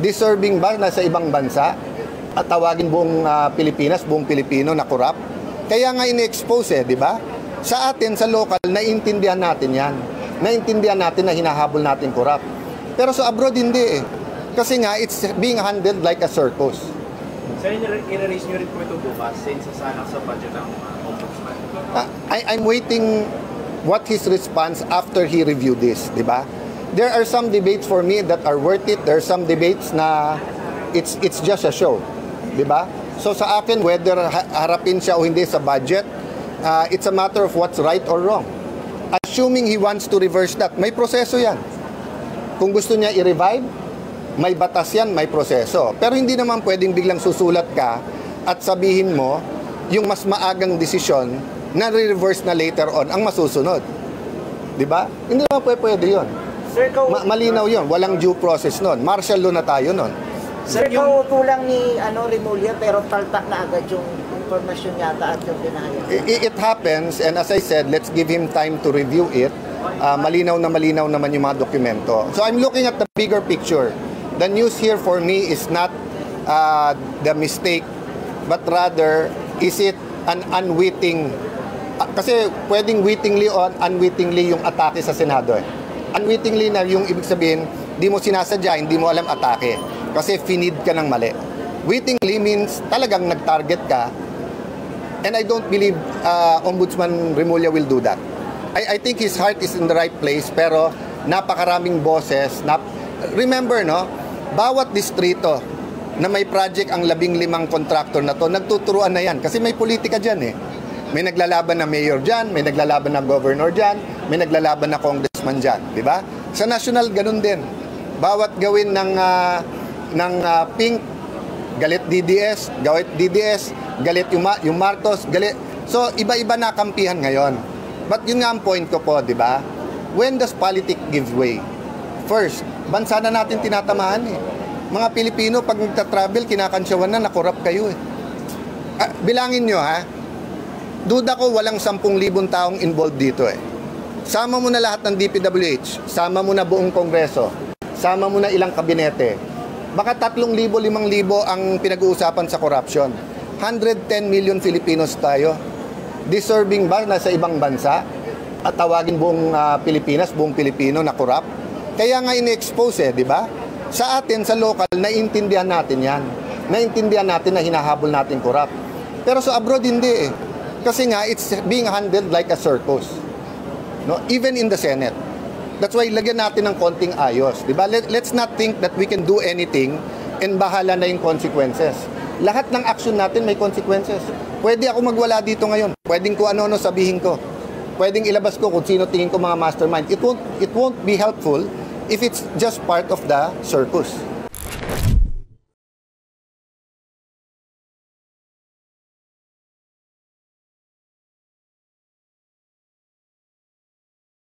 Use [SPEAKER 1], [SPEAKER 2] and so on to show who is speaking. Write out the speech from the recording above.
[SPEAKER 1] Deserving ba na sa ibang bansa at tawagin buong Pilipinas, buong Pilipino na corrupt? Kaya nga ini-expose di ba? Sa atin, sa local, naiintindihan natin yan. Naiintindihan natin na hinahabol natin corrupt. Pero sa abroad, hindi Kasi nga, it's being handled like a circus.
[SPEAKER 2] Sir, i-raise nyo rin po ito bukas since sasalang sa budget ng ombudsman.
[SPEAKER 1] I'm waiting what his response after he reviewed this, di ba? There are some debates for me that are worth it. There are some debates na it's just a show, di ba? So sa akin, whether harapin siya o hindi sa budget, it's a matter of what's right or wrong. Assuming he wants to reverse that, may proseso yan. Kung gusto niya i-revive, may batas yan, may proseso. Pero hindi naman pwedeng biglang susulat ka at sabihin mo yung mas maagang desisyon na re-reverse na later on ang masusunod. Di ba? Hindi naman pwede yun.
[SPEAKER 3] Sir,
[SPEAKER 1] malinaw yun. Walang due process nun. Martial law na tayo nun.
[SPEAKER 3] Sir, kautulang ni Remulla pero taltak na agad yung informasyon yata at yung pinahayag.
[SPEAKER 1] It happens, and as I said, let's give him time to review it. Malinaw naman yung mga dokumento. So I'm looking at the bigger picture. The news here for me is not the mistake, but rather, is it an unwitting, kasi pwedeng wittingly or unwittingly yung atake sa Senado Unwittingly na yung ibig sabihin, di mo sinasadya, hindi mo alam atake. Kasi finid ka ng mali. Wittingly means talagang nag-target ka. And I don't believe Ombudsman Remulla will do that. I think his heart is in the right place, pero napakaraming boses. Remember, bawat distrito na may project ang 15 contractor na to, nagtuturuan na yan. Kasi may politika dyan May naglalaban na mayor dyan, may naglalaban na governor dyan, may naglalaban na congressman dyan. Di ba? Sa national, ganun din. Bawat gawin ng pink, galit DDS, galit yung Marcos, galit. So, iba-iba na kampihan ngayon. But yun nga ang point ko po, di ba? When does politics give way? First, bansa na natin tinatamaan Mga Pilipino, pag nagta-travel, kinakansyawan na corrupt kayo Bilangin nyo Duda ko walang 10,000 taong involved dito Sama mo na lahat ng DPWH, sama mo na buong Kongreso, sama mo na ilang kabinete. Baka 3,000, 5,000 ang pinag-uusapan sa corruption. 110 million Filipinos tayo. Deserving ba na sa ibang bansa at tawagin buong Pilipinas, buong Pilipino na corrupt? Kaya nga ini-expose di ba? Sa atin, sa local, naiintindihan natin yan. Naiintindihan natin na hinahabol natin corrupt. Pero sa abroad, hindi Kasi nga, it's being handled like a circus. Even in the Senate. That's why lagyan natin ng konting ayos. Diba? Let's not think that we can do anything and bahala na yung consequences. Lahat ng action natin may consequences. Pwede ako magwala dito ngayon. Pwedeng ko ano-ano sabihin ko. Pwedeng ilabas ko kung sino tingin ko mga mastermind. It won't be helpful if it's just part of the circus.